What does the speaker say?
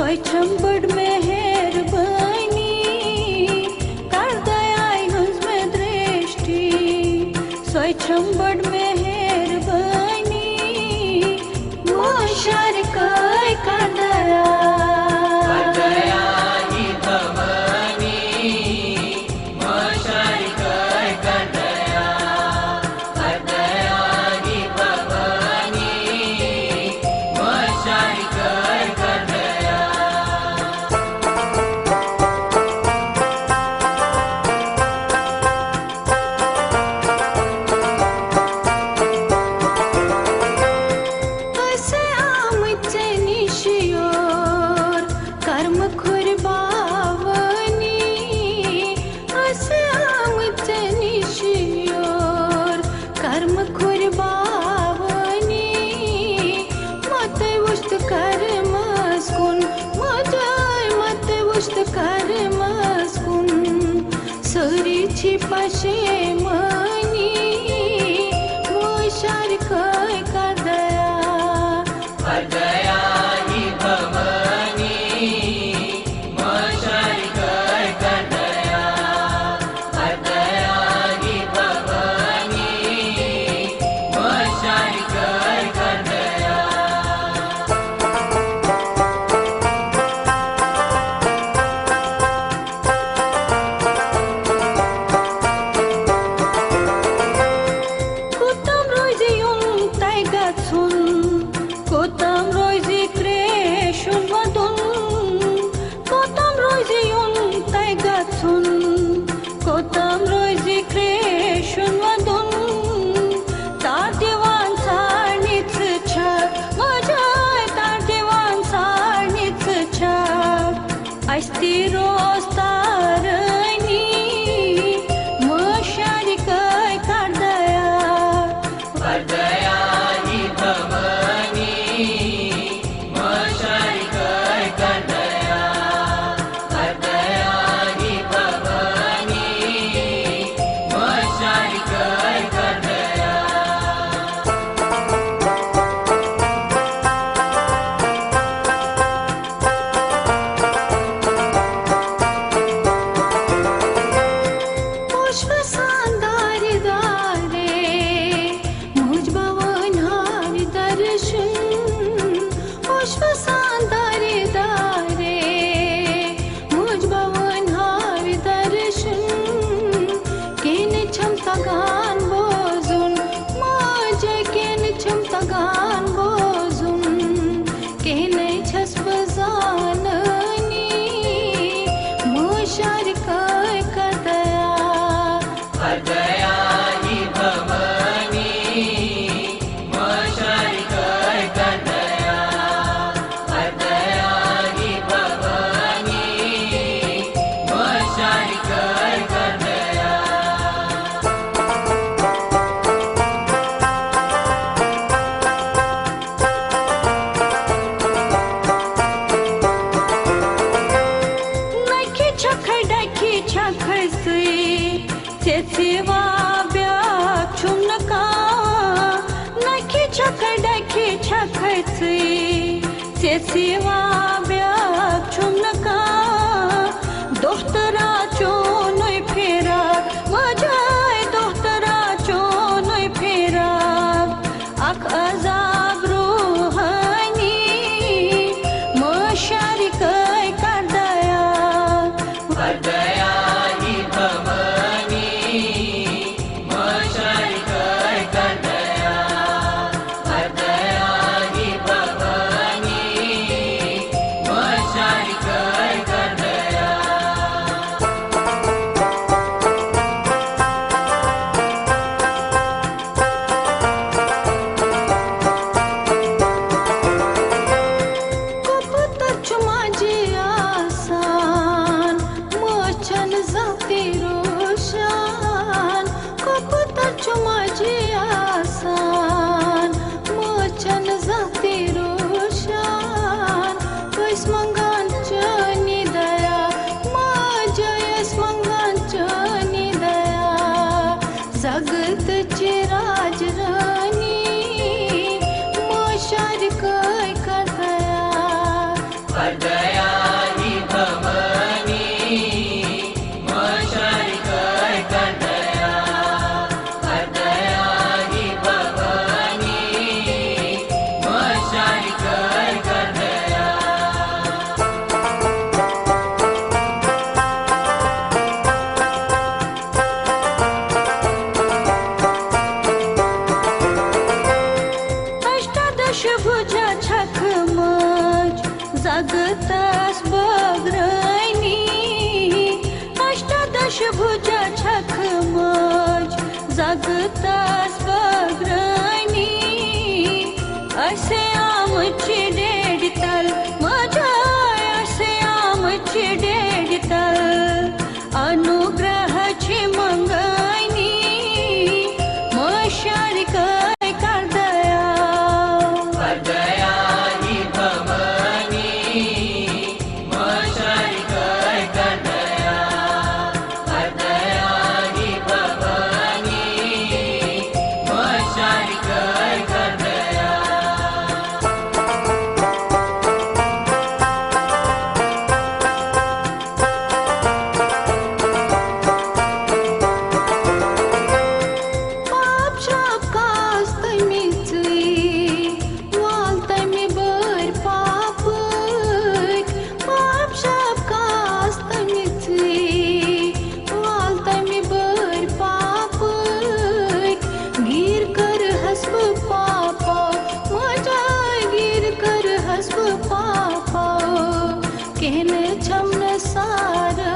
सोचम बड़ मेहरबानी कर दयाई हंस में दृष्टि सोचम बड़ मेहरबानी मोशर काय कर दया छिपाशे मनी मोशर काय कर दया ही भवानी मोशर काय कर दया ही भवानी मोशर काय कर दया Kotam rozi kreşun vadun Kotam rozi yun taygatsun Kotam rozi kreşun vadun Tar divan sarnit çak Majay tar divan sarnit çak Asti rostarani Moşari kay kar daya hi bhavani मोशर काय कर दया ही भवानी मोशर काय कर दया पुष्प सांदार दारे मुझ भवन हार दर्शन पुष्प सांदार दारे मुझ भवन हार दर्शन केन क्षमता गान बोजुन माझे केन क्षमता गान बोजुन केन छस्प जाननी मोशर काय कर दया ही भवानी मोशर काय कर दया ही भवानी मोशर काय कर दया नखी छखर डखी छखर से सेवा ब्याह चुनका नखी छखर डखी छखर से सेवा ब्याह चुनका दोस्तरा चोनोय फेरा वजाय दोस्तरा चोनोय फेरा अख अजाब रूहानी मोशर काय कर दया ही भवानी मोशर काय कर दया ही भवानी मोशर काय कर दया कपुतर चुमाजे आसान मोचन जाती रोशान कपुतर चुमाजे आसान मोचन जाती रोशान कैस मंगान चनी दया माजयस मंगान चनी दया जगत चिराज रानी मोशर काय कर दया जागतास बग्रैनी अष्टादश भुजा छख मज जागतास बग्रैनी असे आमची डेडतल माझ्या असे आमची डेडतल अनुग्रहाची मंगैनी मशारी काय करदया करदयानी भवानी मशारी काय करदया करदयानी भवानी मशारी काय करदया पाप शाप कास्तय मिचली वालतय मी बर पापक पाप शाप कास्तय मिचली वालतय मी बर पापक गिर कर हसब पापा माझा गिर कर हसब पापा कहने छमन सार